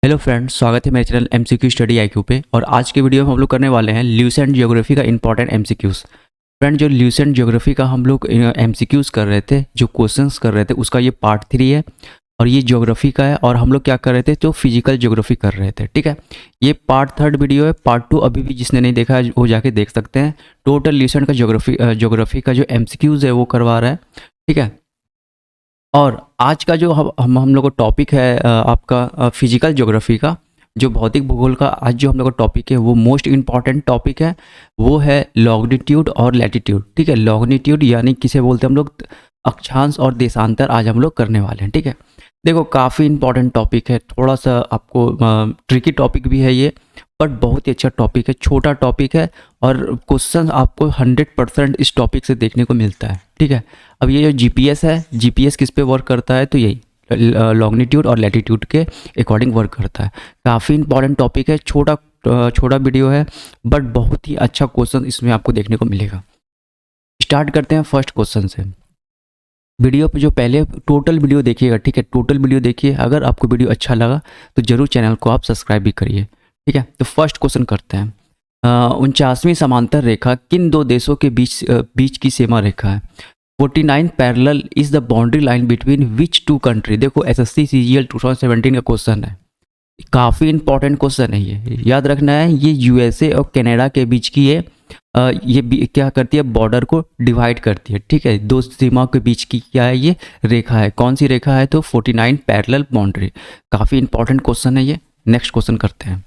Hello friends, स्वागत है मेरे चैनल एमसीक्यू स्टडी आईक्यू पे। और आज के वीडियो में हम लोग करने वाले हैं ल्यूसेंट ज्योग्राफी का इंपॉर्टेंट एमसीक्यूज़। फ्रेंड, जो ल्यूसेंट ज्योग्राफी का हम लोग एमसीक्यूज़ कर रहे थे, जो क्वेश्चंस कर रहे थे, उसका ये पार्ट 3 है और ये ज्योग्राफी का है। और हम लोग क्या कर रहे थे, तो फिजिकल ज्योग्राफी कर रहे थे। ठीक है, ये पार्ट 3 वीडियो है। पार्ट 2 अभी भी जिसने नहीं देखा है वो जाके देख सकते हैं। टोटल ल्यूसेंट का ज्योग्राफी का जो एमसीक्यूज़ है वो करवा रहा है। ठीक है, और आज का जो हम लोग का टॉपिक है आपका फिजिकल ज्योग्राफी का, जो भौतिक भूगोल का आज जो हम लोग का टॉपिक है वो मोस्ट इम्पॉर्टेंट टॉपिक है। वो है लॉन्गिट्यूड और लैटिट्यूड। ठीक है, लॉन्गिट्यूड यानी किसे बोलते हैं हम लोग, अक्षांश और देशांतर आज हम लोग करने वाले हैं। ठीक है, देखो काफ़ी इंपॉर्टेंट टॉपिक है, थोड़ा सा आपको ट्रिकी टॉपिक भी है ये, बट बहुत ही अच्छा टॉपिक है। छोटा टॉपिक है और क्वेश्चन आपको 100% इस टॉपिक से देखने को मिलता है। ठीक है, अब ये जो जीपीएस है, जीपीएस किस पे वर्क करता है, तो यही लॉन्गिट्यूड और लैटिट्यूड के अकॉर्डिंग वर्क करता है। काफ़ी इंपॉर्टेंट टॉपिक है, छोटा वीडियो है, बट बहुत ही अच्छा क्वेश्चन इसमें आपको देखने को मिलेगा। स्टार्ट करते हैं फर्स्ट क्वेश्चन से। वीडियो पे जो पहले टोटल वीडियो देखिएगा। ठीक है, टोटल वीडियो देखिए। अगर आपको वीडियो अच्छा लगा तो जरूर चैनल को आप सब्सक्राइब भी करिए। ठीक है, तो फर्स्ट क्वेश्चन करते हैं। 49वीं समांतर रेखा किन दो देशों के बीच की सीमा रेखा है? 49 parallel is the boundary line between which two country? देखो एसएससी सीजीएल 2017 का क्वेश्चन है, काफ़ी इंपॉर्टेंट क्वेश्चन है ये, याद रखना है। ये यूएसए और कनाडा के बीच की है। ये क्या करती है, बॉर्डर को डिवाइड करती है। ठीक है, दो सीमा के बीच की क्या है, ये रेखा है। कौन सी रेखा है, तो 49 पैरेलल बाउंड्री। काफ़ी इंपॉर्टेंट क्वेश्चन है ये। नेक्स्ट क्वेश्चन करते हैं।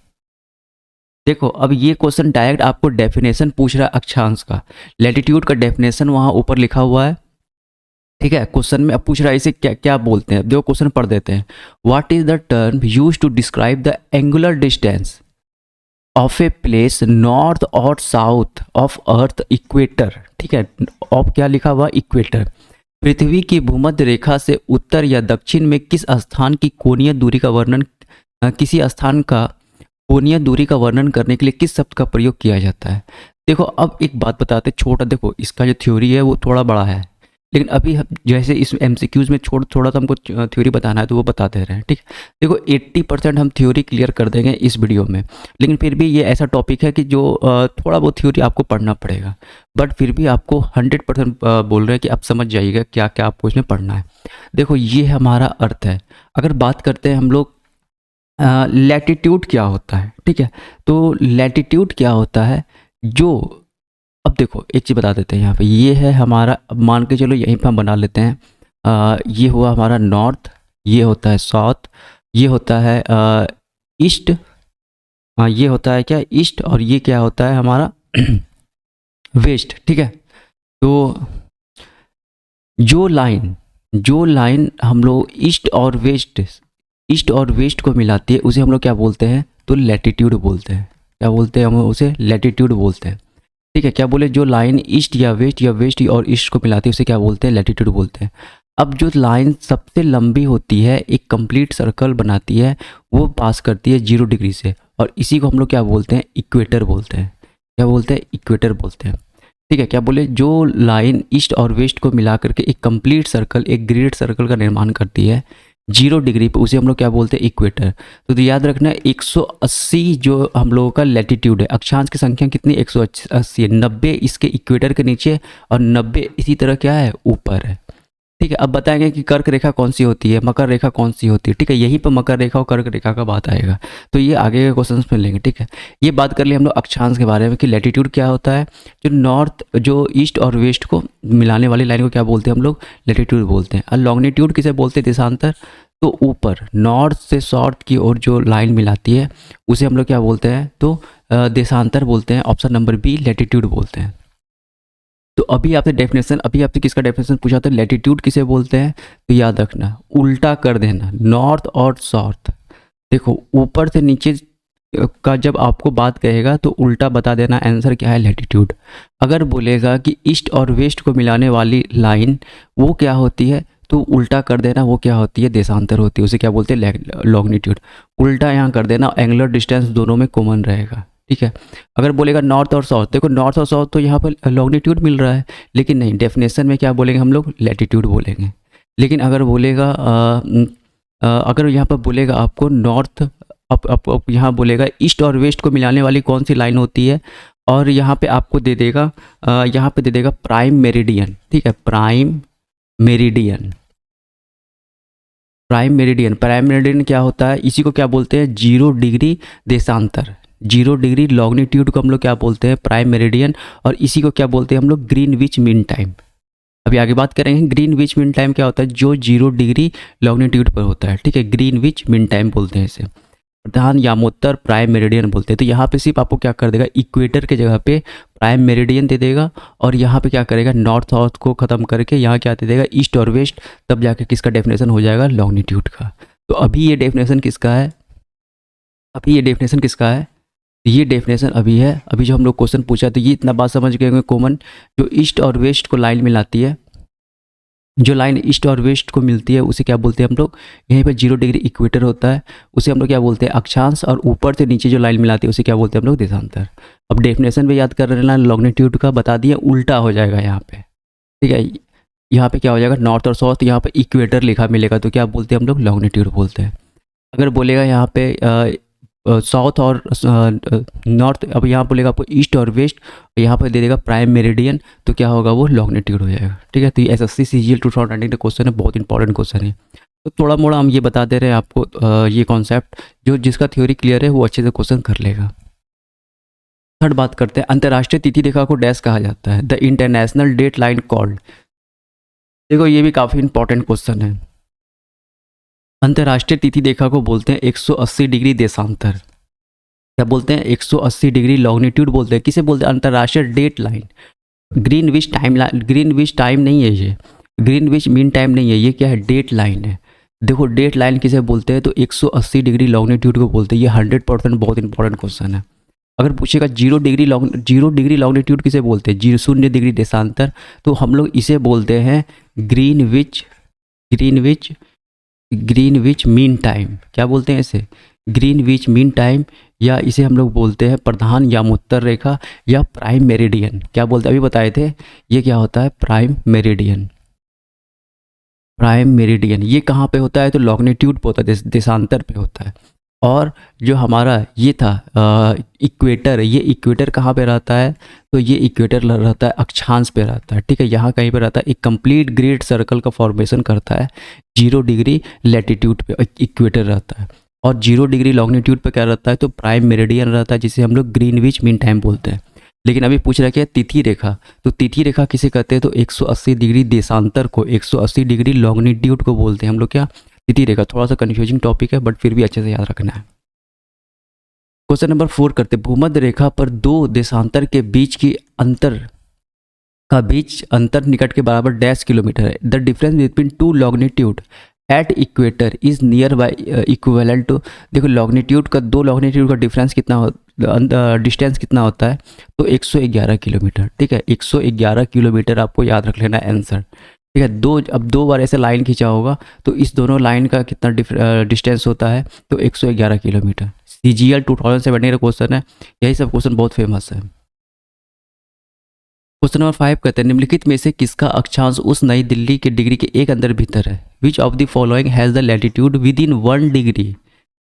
देखो अब ये क्वेश्चन डायरेक्ट आपको डेफिनेशन पूछ रहा है अक्षांश का। लैटिट्यूड का डेफिनेशन वहाँ ऊपर लिखा हुआ है। ठीक है, क्वेश्चन में अब पूछ रहा है इसे क्या क्या बोलते हैं। देखो क्वेश्चन पढ़ देते हैं। What is the term used to describe the angular distance of a place north और साउथ ऑफ अर्थ इक्वेटर? ठीक है, ऑफ क्या लिखा हुआ, इक्वेटर। पृथ्वी की भूमध्य रेखा से उत्तर या दक्षिण में किस स्थान की कोणीय दूरी का वर्णन, किसी स्थान का कोणीय दूरी का वर्णन करने के लिए किस शब्द का प्रयोग किया जाता है? देखो अब एक बात बताते छोटा, देखो इसका जो थ्योरी है वो थोड़ा बड़ा है, लेकिन अभी जैसे इस एमसीक्यूज में थोड़ा सा हमको थ्योरी बताना है तो वो बताते रहे हैं। ठीक है, देखो 80% हम थ्योरी क्लियर कर देंगे इस वीडियो में, लेकिन फिर भी ये ऐसा टॉपिक है कि जो थोड़ा बहुत थ्योरी आपको पढ़ना पड़ेगा, बट फिर भी आपको 100% बोल रहे हैं कि आप समझ जाइएगा क्या क्या आपको इसमें पढ़ना है। देखो ये हमारा अर्थ है। अगर बात करते हैं हम लोग लैटिट्यूड क्या होता है। ठीक है, तो लैटिट्यूड क्या होता है, जो अब देखो एक चीज़ बता देते हैं यहाँ पे। ये है हमारा, अब मान के चलो यहीं पे हम बना लेते हैं। ये हुआ हमारा नॉर्थ, ये होता है साउथ, ये होता है ईस्ट, ये होता है क्या, ईस्ट, और ये क्या होता है हमारा वेस्ट। ठीक है, तो जो लाइन हम लोग ईस्ट और वेस्ट को मिलाती है उसे हम लोग क्या बोलते हैं, तो लैटिट्यूड बोलते हैं। क्या बोलते हैं हम उसे, लैटिट्यूड बोलते हैं। ठीक है, क्या बोले, जो लाइन ईस्ट या वेस्ट और ईस्ट को मिलाती है उसे क्या बोलते हैं, लैटिट्यूड बोलते हैं। अब जो लाइन सबसे लंबी होती है, एक कंप्लीट सर्कल बनाती है, वो पास करती है 0 डिग्री से, और इसी को हम लोग क्या बोलते हैं, इक्वेटर बोलते हैं। क्या बोलते हैं, इक्वेटर बोलते हैं। ठीक है, क्या बोले, जो लाइन ईस्ट और वेस्ट को मिला करके एक कंप्लीट सर्कल, एक ग्रेड सर्कल का निर्माण करती है 0 डिग्री पे, उसे हम लोग क्या बोलते हैं, इक्वेटर। तो याद रखना 180 जो हम लोगों का लैटिट्यूड है। अक्षांश की संख्या कितनी, 180 है। 90 इसके इक्वेटर के नीचे और 90 इसी तरह क्या है, ऊपर है। ठीक है, अब बताएंगे कि कर्क रेखा कौन सी होती है, मकर रेखा कौन सी होती है। ठीक है, यहीं पर मकर रेखा और कर्क रेखा का बात आएगा, तो ये आगे के क्वेश्चन में लेंगे। ठीक है, ये बात कर लिए हम लोग अक्षांश के बारे में कि लैटिट्यूड क्या होता है। जो ईस्ट और वेस्ट को मिलाने वाली लाइन को क्या बोलते हैं हम लोग, लैटिट्यूड बोलते हैं। और लॉन्गिट्यूड किसे बोलते हैं, देशांतर। तो ऊपर नॉर्थ से साउथ की ओर जो लाइन मिलाती है उसे हम लोग क्या बोलते हैं, तो देशांतर बोलते हैं। ऑप्शन नंबर बी, लैटिट्यूड बोलते हैं। तो अभी आपसे किसका डेफिनेशन पूछा था, लैटिट्यूड किसे बोलते हैं, तो याद रखना उल्टा कर देना, नॉर्थ और साउथ। देखो ऊपर से नीचे का जब आपको बात कहेगा तो उल्टा बता देना, आंसर क्या है, लैटिट्यूड। अगर बोलेगा कि ईस्ट और वेस्ट को मिलाने वाली लाइन वो क्या होती है, तो उल्टा कर देना, वो क्या होती है, देशांतर होती है, उसे क्या बोलते हैं, लॉन्गिट्यूड। उल्टा यहाँ कर देना, एंगुलर डिस्टेंस दोनों में कॉमन रहेगा। ठीक है, अगर बोलेगा नॉर्थ और साउथ, देखो नॉर्थ और साउथ तो यहाँ पर लॉन्गिट्यूड मिल रहा है, लेकिन नहीं, डेफिनेशन में क्या बोलेंगे हम लोग, लैटिट्यूड बोलेंगे। लेकिन अगर बोलेगा अगर यहाँ पर बोलेगा आपको नॉर्थ आप यहाँ बोलेगा ईस्ट और वेस्ट को मिलाने वाली कौन सी लाइन होती है, और यहाँ पे आपको दे देगा यहाँ पे दे देगा प्राइम मेरिडियन। ठीक है, प्राइम मेरिडियन। प्राइम मेरिडियन क्या होता है, इसी को क्या बोलते हैं, 0 डिग्री देशांतर, 0 डिग्री लॉन्गिट्यूड को हम लोग क्या बोलते हैं, प्राइम मेरिडियन। और इसी को क्या बोलते हैं हम लोग, ग्रीनविच मीन टाइम। अभी आगे बात करेंगे ग्रीनविच मीन टाइम क्या होता है, जो 0 डिग्री लॉन्गिट्यूड पर होता है। ठीक है, ग्रीनविच मीन टाइम बोलते हैं इसे, प्रधान यामोत्तर प्राइम मेरिडियन बोलते हैं। तो यहाँ पे सिर्फ आपको क्या कर देगा, इक्वेटर के जगह पे प्राइम मेरिडियन दे देगा, और यहाँ पे क्या करेगा, नॉर्थ साउथ को ख़त्म करके यहाँ क्या दे देगा, ईस्ट और वेस्ट, तब जाके किसका डेफिनेशन हो जाएगा, लॉन्गिट्यूड का। तो अभी ये डेफिनेशन किसका है, ये डेफिनेशन अभी है, अभी जो हम लोग क्वेश्चन पूछा, तो ये इतना बात समझ गए होंगे कॉमन, जो ईस्ट और वेस्ट को लाइन मिलाती है, जो लाइन ईस्ट और वेस्ट को मिलती है उसे क्या बोलते हैं हम लोग, यहीं पे 0 डिग्री इक्वेटर होता है, उसे हम लोग क्या बोलते हैं, अक्षांश, और ऊपर से नीचे जो लाइन मिलाती है उसे क्या बोलते हैं हम लोग, देशांतर। अब डेफिनेशन भी याद कर रहे हैं, लॉन्गिट्यूड का बता दिए, उल्टा हो जाएगा यहाँ पे। ठीक है, यहाँ पे क्या हो जाएगा, नॉर्थ और साउथ, यहाँ पे इक्वेटर लिखा मिलेगा, तो क्या बोलते हैं हम लोग, लॉन्गिट्यूड बोलते हैं। अगर बोलेगा यहाँ पे साउथ और नॉर्थ, अब यहाँ बोलेगा आपको ईस्ट और वेस्ट, यहाँ पर दे देगा प्राइम मेरिडियन, तो क्या होगा, वो लॉन्गिट्यूड हो जाएगा। ठीक है, तो ये SSC CGL 2019 का क्वेश्चन है, बहुत इंपॉर्टेंट क्वेश्चन है। तो थोड़ा मोड़ा हम ये बता दे रहे हैं आपको, ये कॉन्सेप्ट, जो जिसका थ्योरी क्लियर है वो अच्छे से क्वेश्चन कर लेगा। थर्ड बात करते हैं, अंतर्राष्ट्रीय तिथि रेखा को डैश कहा जाता है, the international date line called. देखो ये भी काफ़ी इंपॉर्टेंट क्वेश्चन है। अंतर्राष्ट्रीय तिथि रेखा को बोलते हैं 180 डिग्री देशांतर, क्या बोलते हैं, 180 डिग्री लॉन्गिट्यूड बोलते हैं। किसे बोलते हैं, अंतर्राष्ट्रीय date line. Greenwich time, Greenwich time नहीं है ये, ग्रीनविच मीन टाइम नहीं है, ये क्या है, डेट लाइन है। देखो डेट लाइन किसे बोलते हैं, तो 180 डिग्री लॉन्गिट्यूड को बोलते हैं। ये 100% बहुत इंपॉर्टेंट क्वेश्चन है। अगर पूछेगा 0 डिग्री लॉन्गिट्यूड किसे बोलते हैं, 0 डिग्री देशांतर, तो हम लोग इसे बोलते हैं ग्रीनविच मीन टाइम। क्या बोलते हैं इसे, ग्रीनविच मीन टाइम, या इसे हम लोग बोलते हैं प्रधान यामोत्तर रेखा, या प्राइम मेरिडियन। क्या बोलते हैं, अभी बताए थे, ये क्या होता है, प्राइम मेरिडियन। ये कहाँ पे होता है, तो लॉन्गिट्यूड पे होता है, देशांतर पे होता है। और जो हमारा ये था इक्वेटर, ये इक्वेटर कहाँ पे रहता है, तो ये इक्वेटर रहता है अक्षांश पे रहता है। ठीक है, यहाँ कहीं पे रहता है, एक कंप्लीट ग्रेड सर्कल का फॉर्मेशन करता है, 0 डिग्री लैटिट्यूड पे इक्वेटर रहता है, और 0 डिग्री लॉन्गिट्यूड पे क्या रहता है, तो प्राइम मेरिडियन रहता है, जिसे हम लोग ग्रीनविच मीन टाइम बोलते हैं। लेकिन अभी पूछ रहा है तिथि रेखा, तो तिथि रेखा किसे कहते हैं, तो 180 डिग्री देशांतर को 180 डिग्री लॉन्गिट्यूड को बोलते हैं हम लोग, क्या, तिथि रेखा। थोड़ा सा कंफ्यूजिंग टॉपिक है, बट फिर भी अच्छे से याद रखना है। क्वेश्चन नंबर 4 करते, भूमध्य रेखा पर 2 देशांतर के बीच की अंतर निकट के बराबर डैश किलोमीटर है। The difference between 2 longitude at equator is near by equivalent to. देखो लॉन्गिट्यूड का, 2 लॉन्गिट्यूड का डिफरेंस कितना डिस्टेंस कितना होता है, तो 111 किलोमीटर। ठीक है, 111 किलोमीटर आपको याद रख लेना आंसर। ठीक है, अब 2 बार ऐसे लाइन खींचा होगा, तो इस दोनों लाइन का कितना डिस्टेंस होता है, तो 111 किलोमीटर। CGL 2017 का क्वेश्चन है, यही सब क्वेश्चन बहुत फेमस है। क्वेश्चन नंबर 5 कहते हैं, निम्नलिखित में से किसका अक्षांश उस नई दिल्ली के डिग्री के एक अंदर भीतर है, which of the following has the latitude with in 1 degree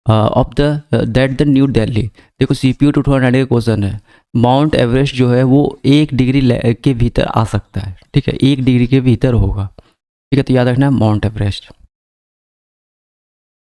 of the new Delhi. देखो CPU 2019 का क्वेश्चन है, माउंट एवरेस्ट जो है वो 1 डिग्री के भीतर आ सकता है। ठीक है, 1 डिग्री के भीतर होगा। ठीक है, तो याद रखना है माउंट एवरेस्ट।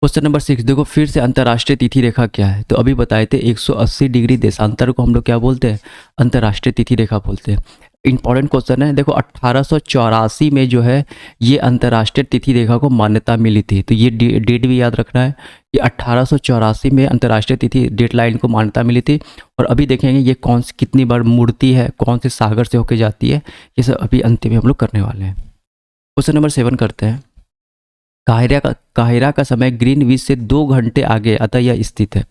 क्वेश्चन नंबर 6, देखो फिर से अंतर्राष्ट्रीय तिथि रेखा क्या है, तो अभी बताए थे 180 डिग्री देशांतर को हम लोग क्या बोलते हैं, अंतर्राष्ट्रीय तिथि रेखा बोलते हैं। इंपॉर्टेंट क्वेश्चन है। देखो 1884 में जो है ये अंतर्राष्ट्रीय तिथि रेखा को मान्यता मिली थी, तो ये डेट भी याद रखना है। ये 1884 में अंतर्राष्ट्रीय तिथि डेट लाइन को मान्यता मिली थी। और अभी देखेंगे ये कितनी बार मुड़ती है, कौन से सागर से होके जाती है, ये सब अभी अंतिम में हम लोग करने वाले हैं। क्वेश्चन नंबर 7 करते हैं, काहिरा का समय ग्रीनविच से 2 घंटे आगे अतः यह स्थित है।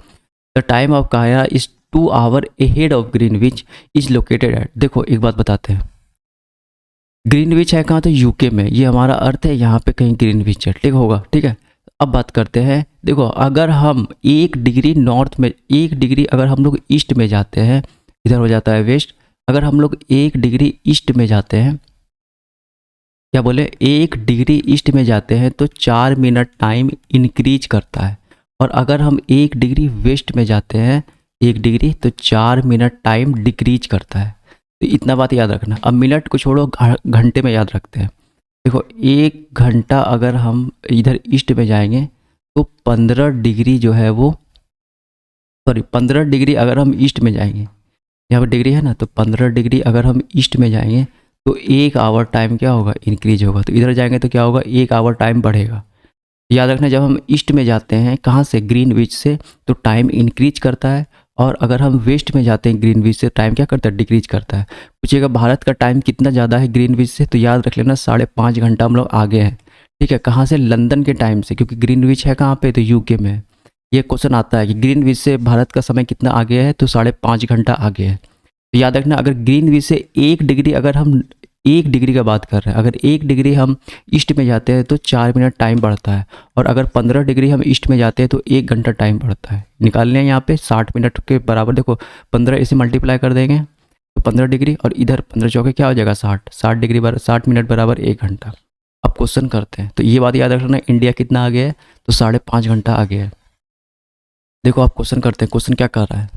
द टाइम ऑफ काहिरा is 2 hour ahead of Greenwich is located at. देखो एक बात बताते हैं, ग्रीनविच है कहाँ, तो यूके में। ये हमारा अर्थ है यहाँ पे कहीं ग्रीनविच है, ठीक होगा। ठीक है, अब बात करते हैं। देखो अगर हम 1 डिग्री नॉर्थ में, 1 डिग्री अगर हम लोग ईस्ट में जाते हैं, इधर हो जाता है वेस्ट। अगर हम लोग 1 डिग्री ईस्ट में जाते हैं, क्या बोले, 1 डिग्री ईस्ट में जाते हैं तो 4 मिनट टाइम इंक्रीज करता है। और अगर हम 1 डिग्री वेस्ट में जाते हैं 1 डिग्री तो 4 मिनट टाइम डिक्रीज करता है। तो इतना बात याद रखना। अब मिनट को छोड़ो, घंटे में याद रखते हैं। देखो 1 घंटा अगर हम इधर ईस्ट में जाएंगे तो 15 डिग्री जो है वो, सॉरी 15 डिग्री अगर हम ईस्ट में जाएंगे, यहाँ पर डिग्री है ना, तो 15 डिग्री अगर हम ईस्ट में जाएंगे तो 1 आवर टाइम क्या होगा, इंक्रीज होगा। तो इधर जाएंगे तो क्या होगा, 1 आवर टाइम बढ़ेगा। याद रखना जब हम ईस्ट में जाते हैं कहाँ से, ग्रीनविच से, तो टाइम इंक्रीज करता है। और अगर हम वेस्ट में जाते हैं ग्रीनविच से, टाइम क्या करता है, डिक्रीज करता है। पूछिएगा भारत का टाइम कितना ज़्यादा है ग्रीनविच से, तो याद रख लेना 5.5 घंटा हम लोग आगे हैं। ठीक है, कहाँ से, लंदन के टाइम से, क्योंकि ग्रीनविच है कहाँ पे, तो यूके में है। ये क्वेश्चन आता है कि ग्रीनविच से भारत का समय कितना आगे है, तो 5.5 घंटा आगे है। तो याद रखना अगर ग्रीनविच से 1 डिग्री, अगर हम 1 डिग्री का बात कर रहे हैं, अगर 1 डिग्री हम ईस्ट में जाते हैं तो 4 मिनट टाइम बढ़ता है। और अगर 15 डिग्री हम ईस्ट में जाते हैं तो 1 घंटा टाइम बढ़ता है। निकालने हैं यहाँ पे 60 मिनट के बराबर। देखो 15 इसे मल्टीप्लाई कर देंगे तो 15 डिग्री, और इधर 15 चौके क्या हो जाएगा 60 बराबर 60 मिनट बराबर 1 घंटा। अब क्वेश्चन करते हैं, तो ये बात याद रखना, इंडिया कितना आगे है, तो 5.5 घंटा आगे है। देखो आप क्वेश्चन करते हैं, क्वेश्चन क्या कर रहा है,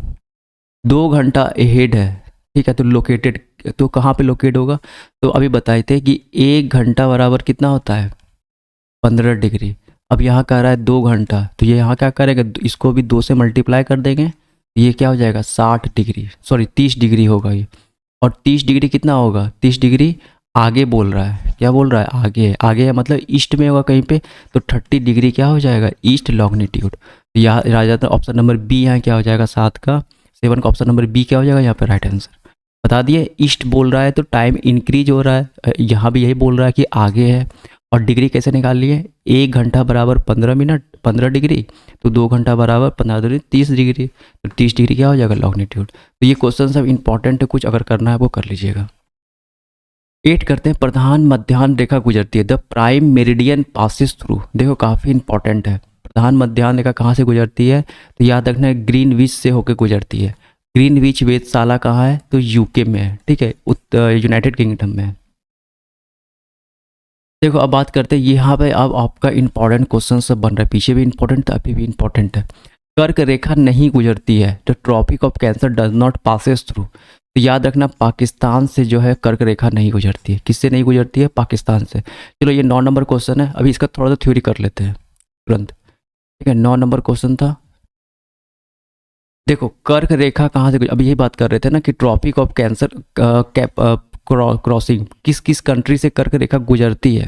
2 घंटा अहेड है। ठीक है, तो लोकेटेड, तो कहाँ पे लोकेट होगा, तो अभी बताए थे कि 1 घंटा बराबर कितना होता है, 15 डिग्री। अब यहाँ कह रहा है 2 घंटा, तो ये यहाँ क्या करेगा, इसको भी 2 से मल्टीप्लाई कर देंगे, ये क्या हो जाएगा 60 डिग्री, सॉरी 30 डिग्री होगा ये। और 30 डिग्री कितना होगा, 30 डिग्री आगे बोल रहा है, क्या बोल रहा है, आगे है। आगे है मतलब ईस्ट में होगा कहीं पे, तो 30 डिग्री क्या हो जाएगा, ईस्ट लॉन्गिट्यूड। यहाँ राजा ऑप्शन नंबर बी यहाँ क्या हो जाएगा, 7 का 7 का ऑप्शन नंबर बी क्या हो जाएगा यहाँ पे राइट आंसर। बता दिए, ईस्ट बोल रहा है तो टाइम इंक्रीज हो रहा है, यहाँ भी यही बोल रहा है कि आगे है। और डिग्री कैसे निकाल लिए, 1 घंटा बराबर 15 मिनट, 15 डिग्री, तो 2 घंटा बराबर 15 30 डिग्री, तो 30 डिग्री क्या हो जाएगा लॉन्गिट्यूड। तो ये क्वेश्चन सब इंपॉर्टेंट है, कुछ अगर करना है वो कर लीजिएगा। 8 करते हैं, प्रधान मध्याह्न रेखा गुजरती है, the prime meridian passes through. देखो काफ़ी इंपॉर्टेंट है, प्रधान मध्याह्न रेखा कहाँ से गुजरती है, तो याद रखना है ग्रीनविच से होकर गुजरती है। ग्रीनविच वेधशाला कहाँ है, तो यूके में है। ठीक है, यूनाइटेड किंगडम में है। देखो अब बात करते हैं यहाँ पे, अब आपका इंपॉर्टेंट क्वेश्चन सब बन रहा है, पीछे भी इंपॉर्टेंट था अभी भी इंपॉर्टेंट है। कर्क रेखा नहीं गुजरती है, तो tropic of cancer does not passes through. तो याद रखना पाकिस्तान से जो है कर्क रेखा नहीं गुजरती है। किससे नहीं गुजरती है, पाकिस्तान से। चलो ये 9 नंबर क्वेश्चन है, अभी इसका थोड़ा सा थ्योरी कर लेते हैं तुरंत। ठीक है, 9 नंबर क्वेश्चन था। देखो कर्क रेखा कहाँ से, अभी यही बात कर रहे थे ना कि ट्रॉपिक ऑफ कैंसर क्रॉसिंग किस किस कंट्री से कर्क रेखा गुजरती है।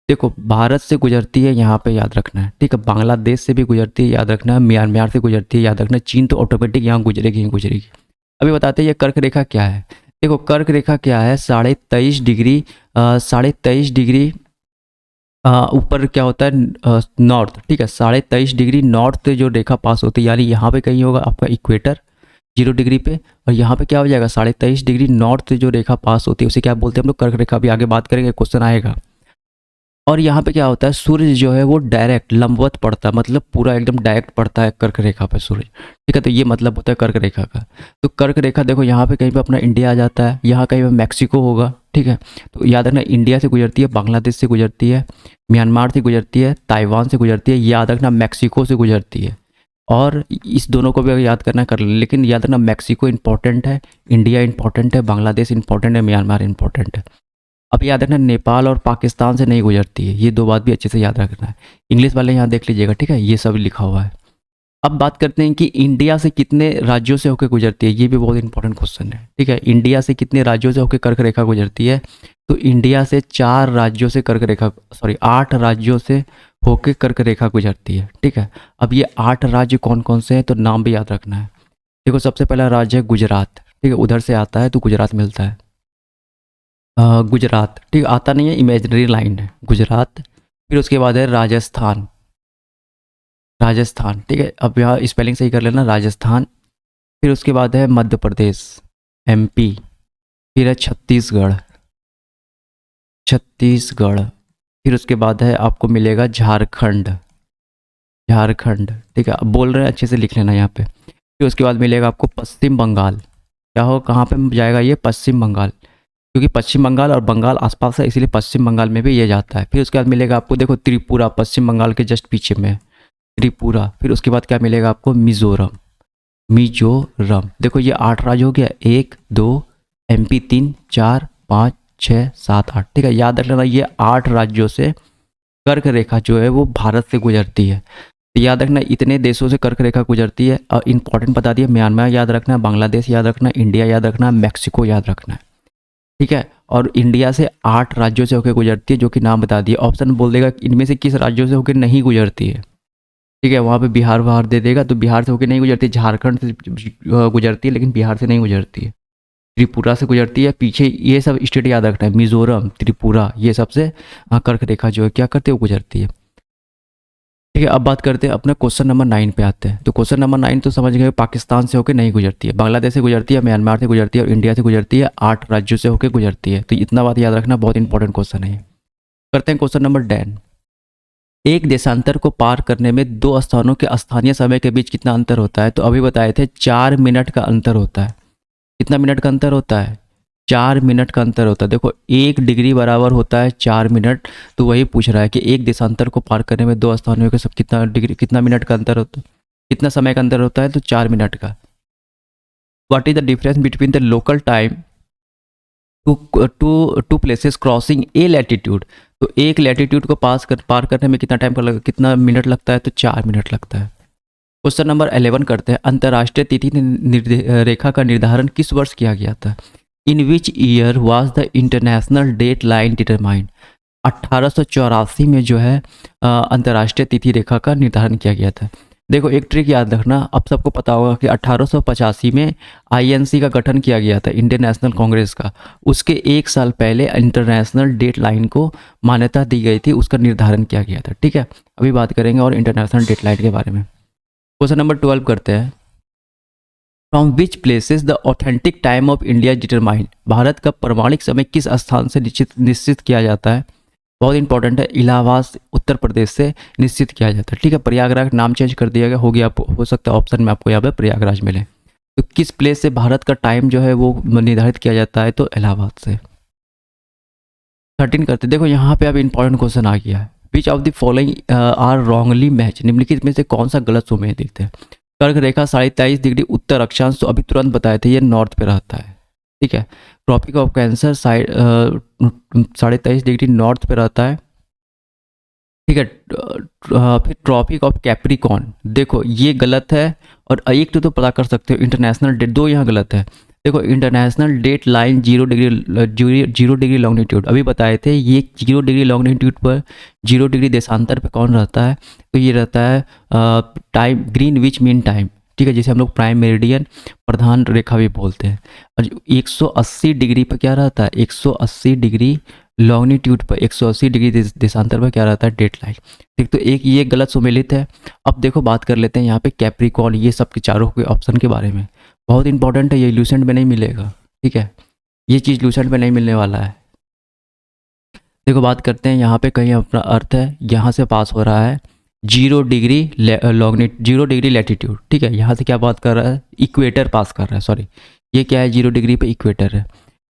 देखो भारत से गुजरती है, यहाँ पे याद रखना है। ठीक है, बांग्लादेश से भी गुजरती है, याद रखना है। म्यांमार से गुजरती है, याद रखना। चीन तो ऑटोमेटिक यहाँ गुजरेगी ही गुजरेगी। अभी बताते हैं ये कर्क रेखा क्या है। देखो कर्क रेखा क्या है, 23.5 डिग्री 23.5 डिग्री ऊपर क्या होता है नॉर्थ। ठीक है, 23.5 डिग्री नॉर्थ जो रेखा पास होती है, यानी यहाँ पे कहीं होगा आपका इक्वेटर 0 डिग्री पे, और यहाँ पे क्या हो जाएगा 23.5 डिग्री नॉर्थ जो रेखा पास होती है उसे क्या बोलते हैं हम लोग, कर्क रेखा। भी आगे बात करेंगे, क्वेश्चन आएगा। और यहाँ पे क्या होता है, सूर्य जो है वो डायरेक्ट लंबवत पड़ता है, मतलब पूरा एकदम डायरेक्ट पड़ता है कर्क रेखा पे सूर्य। ठीक है, तो ये मतलब होता है कर्क रेखा का। तो कर्क रेखा देखो यहाँ पे कहीं पे अपना इंडिया आ जाता है, यहाँ कहीं पे मैक्सिको होगा। ठीक है, तो याद रखना इंडिया से गुजरती है, बांग्लादेश से गुजरती है, म्यांमार से गुजरती है, ताइवान से गुजरती है, याद रखना मैक्सिको से गुजरती है। और इस दोनों को भी अगर याद करना कर ले, लेकिन याद रखना मैक्सिको इंपॉर्टेंट है, इंडिया इंपॉर्टेंट है, बांग्लादेश इंपॉर्टेंट है, म्यांमार इंपॉर्टेंट है। अब याद रखना नेपाल और पाकिस्तान से नहीं गुजरती है, ये 2 बात भी अच्छे से याद रखना है। इंग्लिश वाले यहाँ देख लीजिएगा। ठीक है, ये सब लिखा हुआ है। अब बात करते हैं कि इंडिया से कितने राज्यों से होकर गुजरती है, ये भी बहुत इंपॉर्टेंट क्वेश्चन है। ठीक है, इंडिया से कितने राज्यों से होकर कर्क रेखा गुजरती है, तो इंडिया से 4 राज्यों से कर्क रेखा, सॉरी 8 राज्यों से होकर कर्क रेखा गुजरती है। ठीक है, अब ये 8 राज्य कौन कौन से हैं, तो नाम भी याद रखना है। देखो सबसे पहला राज्य है गुजरात। ठीक है, उधर से आता है तो गुजरात मिलता है, गुजरात। ठीक आता नहीं है, इमेजिनरी लाइन है गुजरात। फिर उसके बाद है राजस्थान, राजस्थान। ठीक है, अब यहाँ स्पेलिंग सही कर लेना, राजस्थान। फिर उसके बाद है मध्य प्रदेश, MP। फिर है छत्तीसगढ़, छत्तीसगढ़। फिर उसके बाद है आपको मिलेगा झारखंड, झारखंड। ठीक है, अब बोल रहे हैं अच्छे से लिख लेना यहाँ पे। फिर उसके बाद मिलेगा आपको पश्चिम बंगाल। क्या हो, कहाँ पे जाएगा ये, पश्चिम बंगाल, क्योंकि पश्चिम बंगाल और बंगाल आसपास है इसलिए पश्चिम बंगाल में भी ये जाता है। फिर उसके बाद मिलेगा आपको देखो त्रिपुरा, पश्चिम बंगाल के जस्ट पीछे में। त्रिपुरा, फिर उसके बाद क्या मिलेगा आपको, मिजोरम। मिजोरम, देखो ये 8 राज्य हो गया, 1 2 MP 3 4 5 6 7 8, ठीक है। याद रख लेना ये 8 राज्यों से कर्क रेखा जो है वो भारत से गुजरती है। तो याद रखना इतने देशों से कर्क रेखा गुजरती है। और इंपॉर्टेंट बता दिया, म्यांमार याद रखना, बांग्लादेश याद रखना, इंडिया याद रखना, मैक्सिको याद रखना है, ठीक है। और इंडिया से 8 राज्यों से होकर गुजरती है, जो कि नाम बता दिए। ऑप्शन बोल देगा इनमें से किस राज्यों से होकर नहीं गुजरती है, ठीक है। वहाँ पे बिहार बाहर दे देगा, तो बिहार से होकर नहीं गुजरती, झारखंड से गुजरती है लेकिन बिहार से नहीं गुजरती है। त्रिपुरा से गुजरती है, पीछे ये सब स्टेट याद रखना है, मिजोरम, त्रिपुरा, ये सबसे कर्क रेखा जो है क्या करते हैं, वो गुजरती है, ठीक है। अब बात करते हैं अपने क्वेश्चन नंबर 9 पे आते हैं। तो क्वेश्चन नंबर 9 तो समझ गए, पाकिस्तान से होकर नहीं गुजरती है, बांग्लादेश से गुजरती है, म्यांमार से गुजरती है और इंडिया से गुजरती है, 8 राज्यों से होकर गुजरती है। तो इतना बात याद रखना, बहुत इंपॉर्टेंट क्वेश्चन है। करते हैं क्वेश्चन नंबर 10। एक देशांतर को पार करने में 2 स्थानों के स्थानीय समय के बीच कितना अंतर होता है? तो अभी बताए थे 4 मिनट का अंतर होता है। कितना मिनट का अंतर होता है? 4 मिनट का अंतर होता है। देखो 1 डिग्री बराबर होता है 4 मिनट। तो वही पूछ रहा है कि एक देशांतर को पार करने में 2 स्थानों के सब कितना मिनट का अंतर होता है, कितना समय का अंतर होता है? तो 4 मिनट का। What is the difference between the local time two places crossing a latitude? तो एक लैटिट्यूड को पार करने में कितना कितना मिनट लगता है? तो 4 मिनट लगता है। क्वेश्चन नंबर 11 करते हैं। अंतर्राष्ट्रीय तिथि रेखा का निर्धारण किस वर्ष किया गया था? In which year was the international date line determined? 1884 में जो है अंतर्राष्ट्रीय तिथि रेखा का निर्धारण किया गया था। देखो एक ट्रिक याद रखना, अब सबको पता होगा कि 1885 में INC का गठन किया गया था, इंडियन नेशनल कांग्रेस का। उसके 1 साल पहले इंटरनेशनल डेट लाइन को मान्यता दी गई थी, उसका निर्धारण किया गया था, ठीक है। अभी बात करेंगे और इंटरनेशनल डेट लाइन के बारे में। क्वेश्चन नंबर 12 करते हैं। From which places the authentic time of India determined? Bharat का प्रमाणिक समय किस स्थान से निश्चित किया जाता है? बहुत इंपॉर्टेंट है, इलाहाबाद उत्तर प्रदेश से निश्चित किया जाता है, ठीक है। प्रयागराज नाम चेंज कर दिया गया, हो गया, हो सकता है ऑप्शन में आपको यहाँ पे प्रयागराज मिले। तो किस प्लेस से भारत का टाइम जो है वो निर्धारित किया जाता है? तो इलाहाबाद से। 13 करते, देखो यहाँ पे अब इंपॉर्टेंट क्वेश्चन आ गया है। Which of the following are wrongly match? निम्नलिखित में से कौन सा गलत सुमेलित है? कर्क रेखा 23.5 डिग्री उत्तर अक्षांश, तो अभी तुरंत बताए थे ये नॉर्थ पे रहता है, ठीक है। Tropic of cancer 23.5 degree north पे रहता है, ठीक है। फिर ट्रॉपिक ऑफ कैप्रिकॉर्न, देखो ये गलत है। और एक तो पता कर सकते हो, इंटरनेशनल डेट, 2 यहाँ गलत है। देखो international date line 0 degree longitude, अभी बताए थे ये 0 डिग्री लॉन्गिट्यूड पर 0 डिग्री देशांतर पे कौन रहता है? तो ये रहता है टाइम ग्रीनविच मीन टाइम, ठीक है, जिसे हम लोग प्राइम मेरिडियन, प्रधान रेखा भी बोलते हैं। और 180 डिग्री पर क्या रहता है? 180 डिग्री लॉन्गिट्यूड पर 180 डिग्री देशांतर पर क्या रहता है? डेट लाइन, ठीक। तो एक ये गलत सुमेलित है। अब देखो बात कर लेते हैं यहाँ पे कैप्रिकॉर्न, ये सब के चारों के ऑप्शन के बारे में। बहुत इंपॉर्टेंट है, ये ल्यूसेंट में नहीं मिलेगा, ठीक है। ये चीज़ ल्यूसेंट में नहीं मिलने वाला है। देखो बात करते हैं यहाँ पे, कहीं अपना अर्थ है, यहाँ से पास हो रहा है 0 डिग्री लॉन्गिट्यूड, 0 डिग्री लैटिट्यूड, ठीक है। यहाँ से क्या बात कर रहा है? इक्वेटर पास कर रहा है, सॉरी, ये क्या है? 0 डिग्री पे इक्वेटर है।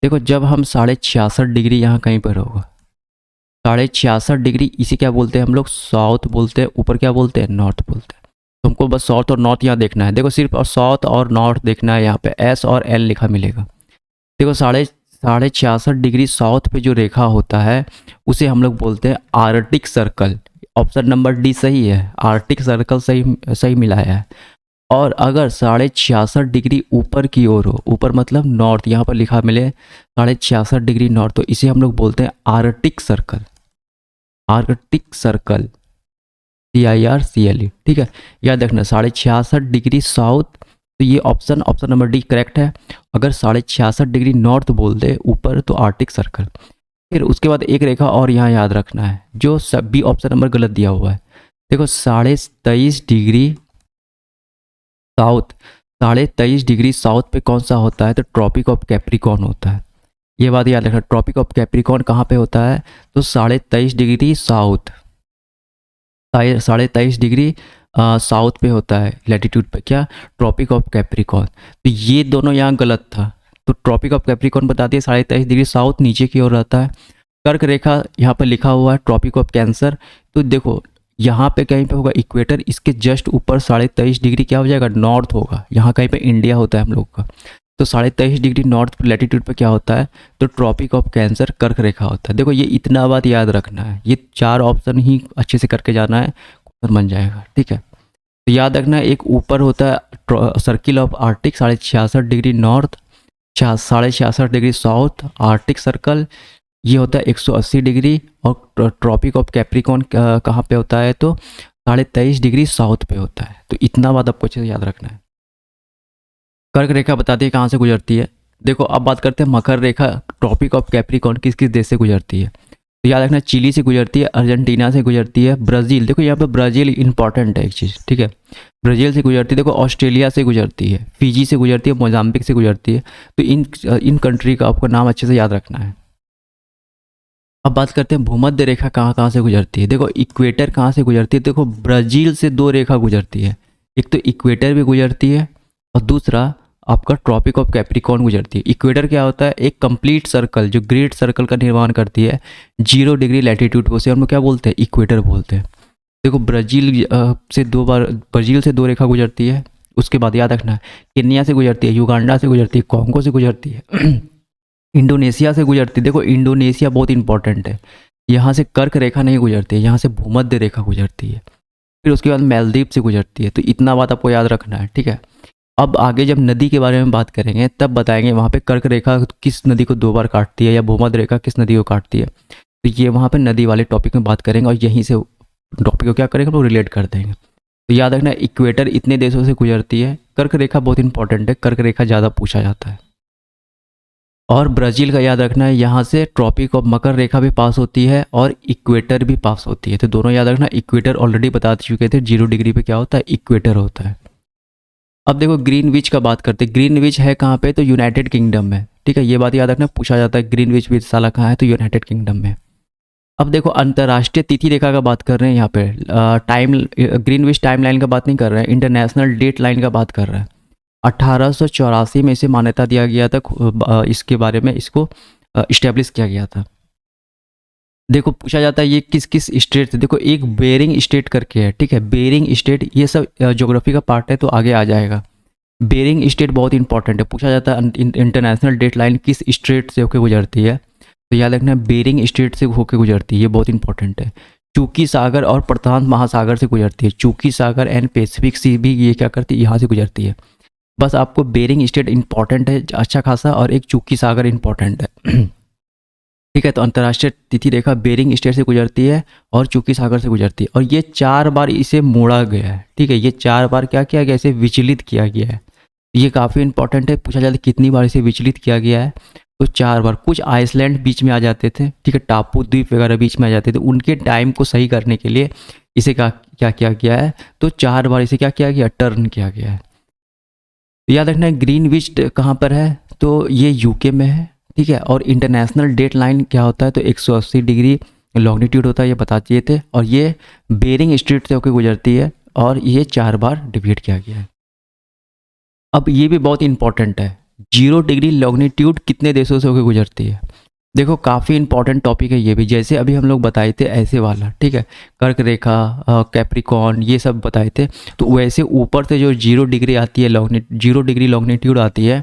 देखो जब हम 66.5 डिग्री यहाँ कहीं पर होगा, 66.5 डिग्री, इसे क्या बोलते हैं हम लोग? साउथ बोलते हैं। ऊपर क्या बोलते हैं? नॉर्थ बोलते हैं। तो हमको बस साउथ और नॉर्थ यहाँ देखना है। देखो सिर्फ और साउथ और नॉर्थ देखना है, यहाँ पे S और L लिखा मिलेगा। देखो 66.5 डिग्री साउथ पे जो रेखा होता है उसे हम लोग बोलते हैं Arctic circle. Option number D सही है, आर्कटिक सर्कल सही मिलाया है। और अगर 66.5 डिग्री ऊपर की ओर हो, ऊपर मतलब नॉर्थ, यहाँ पर लिखा मिले 66.5 डिग्री नॉर्थ, तो इसे हम लोग बोलते हैं Arctic circle. Arctic circle, CIRCLE, ठीक है। याद रखना 66.5 डिग्री साउथ, तो ये ऑप्शन नंबर डी करेक्ट है। अगर 66.5 डिग्री नॉर्थ बोल दे ऊपर तो आर्कटिक सर्कल। फिर उसके बाद एक रेखा और यहाँ याद रखना है, जो सभी ऑप्शन नंबर गलत दिया हुआ है। देखो 23.5 डिग्री साउथ, 23.5 डिग्री साउथ पे कौन सा होता है? तो ट्रॉपिक ऑफ कैप्रिकॉर्न होता है। ये बात याद रखना, ट्रॉपिक ऑफ कैप्रिकॉर्न कहाँ पे होता है? तो 23.5 डिग्री साउथ, 23.5 डिग्री साउथ पे होता है लैटिट्यूड पे, क्या? Tropic of Capricorn. तो ये दोनों यहाँ गलत था। तो ट्रॉपिक ऑफ कैप्रिकॉर्न बता दिए 23.5 डिग्री साउथ, नीचे की ओर रहता है। कर्क रेखा यहाँ पर लिखा हुआ है ट्रॉपिक ऑफ कैंसर। तो देखो यहाँ पे कहीं पे होगा इक्वेटर, इसके जस्ट ऊपर 23.5 डिग्री क्या हो जाएगा, नॉर्थ होगा। यहाँ कहीं पे इंडिया होता है हम लोग का, तो 23.5 डिग्री नॉर्थ लैटिट्यूड पे क्या होता है, तो ट्रॉपिक ऑफ कैंसर, कर्क रेखा होता है। देखो ये इतना बात याद रखना है, ये 4 ऑप्शन ही अच्छे से करके जाना है, क्वेश्चन बन जाएगा, ठीक है। तो याद रखना, एक ऊपर होता है circle of Arctic 66.5 degree north, 66.5 degree south Arctic circle, ये होता है 180 डिग्री, और ट्रॉपिक ऑफ कैप्रिकॉन कहाँ पे होता है, तो 23.5 डिग्री साउथ पे होता है। तो इतना बात आपको अच्छे से याद रखना है। कर्क रेखा बताती है कहाँ से गुजरती है। देखो अब बात करते हैं मकर रेखा, ट्रॉपिक ऑफ कैप्रिकॉन किस किस देश से गुजरती है। तो याद रखना, चिली से गुजरती है, अर्जेंटीना से गुजरती है, ब्राज़ील, देखो यहाँ पे ब्राज़ील इंपॉर्टेंट है एक चीज़, ठीक है, ब्राज़ील से गुजरती है। देखो ऑस्ट्रेलिया से गुजरती है, फिजी से गुजरती है, मोजाम्बिक से गुजरती है। तो इन कंट्री का आपको नाम अच्छे से याद रखना है। अब बात करते हैं भूमध्य रेखा कहाँ कहाँ से गुजरती है। देखो इक्वेटर कहाँ से गुजरती है, देखो ब्राज़ील से 2 रेखा गुजरती है, एक तो इक्वेटर भी गुजरती है और दूसरा आपका ट्रॉपिक ऑफ कैप्रिकॉर्न गुजरती है। इक्वेटर क्या होता है, एक कंप्लीट सर्कल जो ग्रेट सर्कल का निर्माण करती है 0 डिग्री लैटिट्यूड, उसे हम लोग क्या बोलते हैं, इक्वेटर बोलते हैं। देखो ब्राज़ील से 2 रेखा गुजरती है। उसके बाद याद रखना, केन्या से गुजरती है, युगांडा से गुजरती है, कॉन्गो से गुजरती है, इंडोनेशिया से गुजरती है। देखो इंडोनेशिया बहुत इंपॉर्टेंट है, यहाँ से कर्क रेखा नहीं गुजरती है, यहाँ से भूमध्य रेखा गुजरती है। फिर उसके बाद मालदीव से गुजरती है। तो इतना बात आपको याद रखना है, ठीक है। अब आगे जब नदी के बारे में बात करेंगे तब बताएंगे वहाँ पे कर्क रेखा किस नदी को 2 बार काटती है या भूमध्य रेखा किस नदी को काटती है। तो ये वहाँ पे नदी वाले टॉपिक में बात करेंगे और यहीं से टॉपिक को क्या करेंगे, वो रिलेट कर देंगे। तो याद रखना, इक्वेटर इतने देशों से गुजरती है, कर्क रेखा बहुत इंपॉर्टेंट है, कर्क रेखा ज़्यादा पूछा जाता है। और ब्राज़ील का याद रखना है, यहाँ से ट्रॉपिक ऑफ मकर रेखा भी पास होती है और इक्वेटर भी पास होती है। तो दोनों याद रखना, इक्वेटर ऑलरेडी बता चुके थे, 0 डिग्री पे क्या होता है, इक्वेटर होता है। अब देखो ग्रीनविच का बात करते हैं। ग्रीनविच है कहाँ पे, तो यूनाइटेड किंगडम में, ठीक है, ये बात याद रखना, पूछा जाता है ग्रीनविच वेधशाला कहाँ है, तो यूनाइटेड किंगडम में। अब देखो अंतर्राष्ट्रीय तिथि रेखा का बात कर रहे हैं यहाँ पे, ग्रीनविच टाइम लाइन का बात नहीं कर रहे हैं, इंटरनेशनल डेट लाइन का बात कर रहे हैं। 1884 में इसे मान्यता दिया गया था, इसके बारे में इसको इस्टेब्लिश किया गया था। देखो पूछा जाता है ये किस किस स्टेट से, देखो एक बेरिंग स्टेट करके है, ठीक है, बेरिंग स्टेट, ये सब ज्योग्राफी का पार्ट है तो आगे आ जाएगा। बेरिंग स्टेट बहुत इंपॉर्टेंट है, पूछा जाता है इंटरनेशनल डेट लाइन किस स्टेट से होकर गुजरती है, तो याद रखना बेरिंग स्टेट से होकर गुजरती है, ये बहुत इंपॉर्टेंट है। चूकी सागर और प्रशांत महासागर से गुजरती है, चूकी सागर एंड पैसिफिक सी भी ये क्या करती है, यहाँ से गुजरती है। बस आपको बेरिंग स्टेट इंपॉर्टेंट है अच्छा खासा, और एक चूकी सागर इंपॉर्टेंट है, ठीक है। तो अंतर्राष्ट्रीय तिथि रेखा बेरिंग स्टेट से गुजरती है और चूकी सागर से गुजरती है, और ये 4 बार इसे मोड़ा गया है, ठीक है, ये 4 बार क्या किया गया, इसे विचलित किया गया है। ये काफ़ी इंपॉर्टेंट है, पूछा जाता है कितनी बार इसे विचलित किया गया है, तो 4 बार। कुछ आइसलैंड बीच में आ जाते थे, ठीक है, टापू द्वीप वगैरह बीच में आ जाते थे, उनके टाइम को सही करने के लिए इसे क्या क्या किया गया है, तो 4 बार इसे क्या किया गया, टर्न किया गया है। याद रखना है ग्रीनविच कहाँ पर है, तो ये यूके में है, ठीक है। और इंटरनेशनल डेट लाइन क्या होता है, तो 180 डिग्री लॉन्गिट्यूड होता है, ये बता दिए थे, और ये बेरिंग स्ट्रेट से होकर गुजरती है, और ये 4 बार डिवाइड किया गया है। अब ये भी बहुत इंपॉर्टेंट है, 0 डिग्री लॉन्गिट्यूड कितने देशों से होकर गुजरती है। देखो काफ़ी इंपॉर्टेंट टॉपिक है ये भी, जैसे अभी हम लोग बताए थे ऐसे वाला, ठीक है, कर्क रेखा, कैप्रिकॉर्न, ये सब बताए थे। तो वैसे ऊपर से जो 0 डिग्री आती है, 0 डिग्री लॉन्गिट्यूड आती है,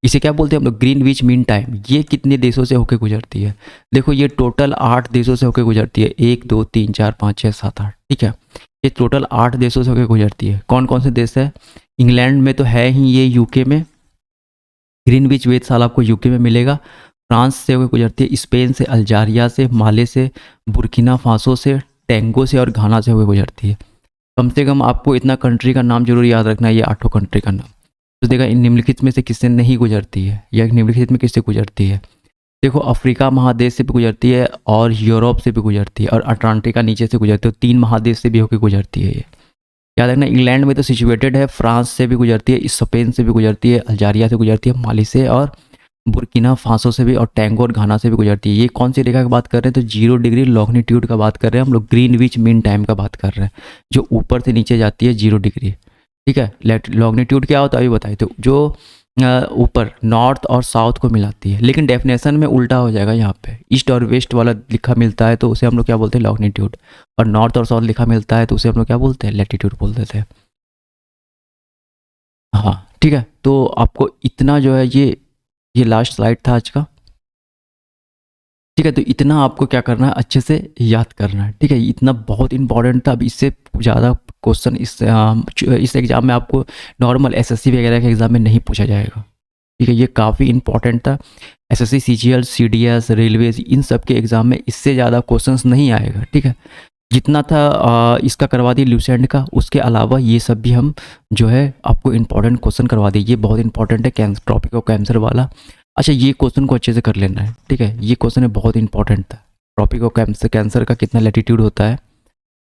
इसे क्या बोलते हैं हम लोग, ग्रीनविच मीन टाइम। ये कितने देशों से होकर गुजरती है, देखो ये टोटल 8 देशों से होकर गुजरती है, 1 2 3 4 5 6 7 8, ठीक है, ये टोटल 8 देशों से होकर गुजरती है। कौन कौन से देश है, इंग्लैंड में तो है ही, ये यूके में, ग्रीनविच वेधशाला आपको यूके में मिलेगा। फ्रांस से होकर गुजरती है, स्पेन से, अल्जारिया से, माले से, बुर्किना फासो से, टैंगो से और घाना से होकर गुजरती है। कम से कम आपको इतना कंट्री का नाम जरूर याद रखना है, ये 8 कंट्री का नाम। तो देखा इन निम्नलिखित में से किससे नहीं गुजरती है, या निम्नलिखित में किससे गुजरती है। देखो अफ्रीका महादेश से भी गुजरती है, और यूरोप से भी गुजरती है, और अटलांटिका नीचे से गुजरती है, तो 3 महादेश से भी होकर गुजरती है ये। याद रखना इंग्लैंड में तो सिचुएटेड है, फ्रांस से भी गुजरती है, स्पेन से भी गुजरती है, अल्जारिया से गुजरती है, माली से और बुर्किना फासो से भी, और टैंगो और घाना से भी गुजरती है। ये कौन सी रेखा की बात कर रहे हैं, तो 0 डिग्री लॉन्गिट्यूड का बात कर रहे हैं हम लोग, ग्रीनविच मीन टाइम का बात कर रहे हैं, जो ऊपर से नीचे जाती है 0 डिग्री, ठीक है। लॉन्गिट्यूड क्या होता है अभी बताए, तो जो ऊपर नॉर्थ और साउथ को मिलाती है, लेकिन डेफिनेशन में उल्टा हो जाएगा। यहाँ पे ईस्ट और वेस्ट वाला लिखा मिलता है तो उसे हम लोग क्या बोलते हैं, लॉन्गिट्यूड, और नॉर्थ और साउथ लिखा मिलता है तो उसे हम लोग क्या बोलते हैं, लैटिट्यूड बोल देते हैं। हाँ ठीक है, तो आपको इतना जो है ये लास्ट स्लाइड था आज का। ठीक है, तो इतना आपको क्या करना है, अच्छे से याद करना है। ठीक है, इतना बहुत इंपॉर्टेंट था। अब इससे ज़्यादा क्वेश्चन इस एग्ज़ाम में आपको नॉर्मल एसएससी वगैरह के एग्ज़ाम में नहीं पूछा जाएगा। ठीक है, ये काफ़ी इंपॉर्टेंट था। एसएससी, सीजीएल, सीडीएस, रेलवेज, इन सब के एग्ज़ाम में इससे ज़्यादा क्वेश्चंस नहीं आएगा। ठीक है, जितना था इसका करवा दिए ल्यूसेंट का, उसके अलावा ये सब भी हम जो है आपको इंपॉर्टेंट क्वेश्चन करवा दिए। ये बहुत इंपॉर्टेंट है, कैंसर टॉपिक ऑफ कैंसर वाला। अच्छा, ये क्वेश्चन को अच्छे से कर लेना है। ठीक है, ये क्वेश्चन है बहुत इंपॉर्टेंट था। टॉपिक ऑफ कैंसर का कितना लैटिट्यूड होता है,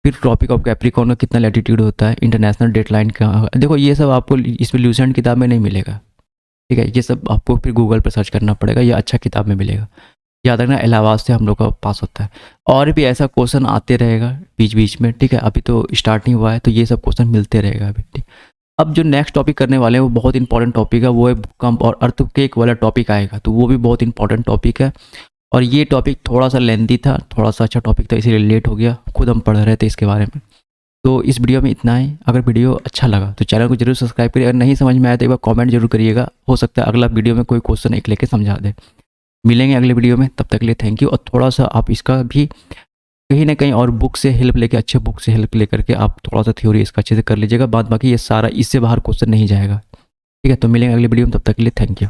फिर टॉपिक ऑफ कैप्रिकॉर्न का कितना लैटिट्यूड होता है, इंटरनेशनल डेडलाइन का। देखो ये सब आपको इसमें ल्यूसेंट किताब में नहीं मिलेगा। ठीक है, ये सब आपको फिर गूगल पर सर्च करना पड़ेगा, या अच्छा किताब में मिलेगा। याद रखना, इलाहाबाद से हम लोग का पास होता है। और भी ऐसा क्वेश्चन आते रहेगा बीच बीच में। ठीक है, अभी तो स्टार्ट नहीं हुआ है, तो ये सब क्वेश्चन मिलते रहेगा अभी। ठीक, अब जो नेक्स्ट टॉपिक करने वाले हैं वो बहुत इंपॉर्टेंट टॉपिक है, वो है भूकंप और अर्थक्वेक वाला टॉपिक आएगा, तो वो भी बहुत इंपॉर्टेंट टॉपिक है। और ये टॉपिक थोड़ा सा लेंथी था, थोड़ा सा अच्छा टॉपिक था, इसीलिए लेट हो गया, खुद हम पढ़ रहे थे इसके बारे में। तो इस वीडियो में इतना ही। अगर वीडियो अच्छा लगा तो चैनल को जरूर सब्सक्राइब करिए। अगर नहीं समझ में आया तो एक बार कमेंट जरूर करिएगा, हो सकता है अगला वीडियो में कोई क्वेश्चन एक लेके समझा दे। मिलेंगे अगले वीडियो में, तब तक के लिए थैंक यू। और थोड़ा सा आप इसका भी कहीं ना कहीं और बुक से हेल्प लेके, अच्छे बुक से हेल्प लेकर के आप थोड़ा सा थ्योरी इसका अच्छे से कर लीजिएगा। बाद बाकी ये सारा इससे बाहर क्वेश्चन नहीं जाएगा। ठीक है, तो मिलेंगे अगले वीडियो में, तब तक के लिए थैंक यू।